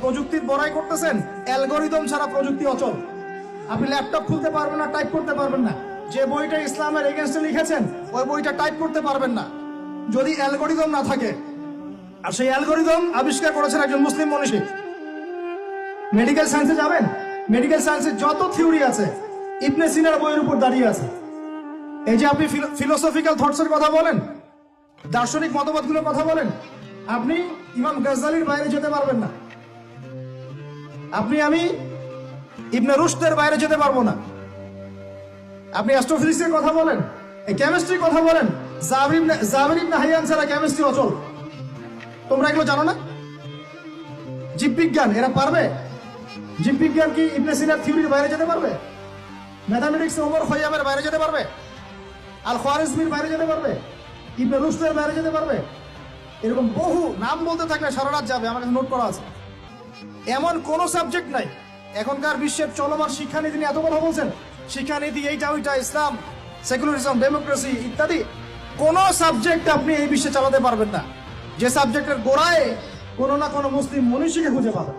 প্রযুক্তির বড়াই করতেছেন, অ্যালগরিদম ছাড়া প্রযুক্তি অচল। আপনি ল্যাপটপ খুলতে পারবেন না, টাইপ করতে পারবেন না। যে বইটা ইসলামের এগেনস্টে লিখেছেন ওই বইটা টাইপ করতে পারবেন না যদি অ্যালগরিদম না থাকে। আর সেই অ্যালগরিদম আবিষ্কার করেছেন একজন মুসলিম মনীষী। মেডিকেল সায়েন্সে যাবেন, মেডিকেল সায়েন্সের যত থিওরি আছে ইবনে সিনার বইয়ের উপর দাঁড়িয়ে আছে। এই যে আপনি ফিলোসফিক্যাল থটসের কথা বলেন, দার্শনিক মতবাদগুলোর কথা বলেন, আপনি ইমাম গাজ্জালির বাইরে যেতে পারবেন না। আমি ইবনে রুশদের বাইরে যেতে পারবো না। আপনি অ্যাস্ট্রোফিজিক্সের কথা বলেন, এই কেমিস্ট্রির কথা বলেন, জাবির ইবনে হাইয়ান ছাড়া কেমিস্ট্রি অচল। তোমরা এগুলো জানো না? জীববিজ্ঞান এরা পারবে? জীববিজ্ঞান কি ইবনে সিনার থিওরির বাইরে যেতে পারবে? ম্যাথামেটিক্স ওমর খৈয়ামের বাইরে যেতে পারবে? আল খোয়ারিজমির বাইরে যেতে পারবে? ইবনে রুশদের বাইরে যেতে পারবে? এরকম বহু নাম বলতে থাকলে সারা রাত যাবে, আমার কাছে নোট করা আছে। এমন কোন সাবজেক্ট নাই এখনকার বিশ্বের চলমান শিক্ষানীতি নিয়ে এত কথা বলছেন, শিক্ষানীতি এইটা ওইটা, ইসলাম, সেকুলারিজম, ডেমোক্রেসি ইত্যাদি, কোন সাবজেক্ট আপনি এই বিশ্বে চালাতে পারবেন না যে সাবজেক্টের গোড়ায় কোনো না কোনো মুসলিম মনীষীকে খুঁজে পাবেন।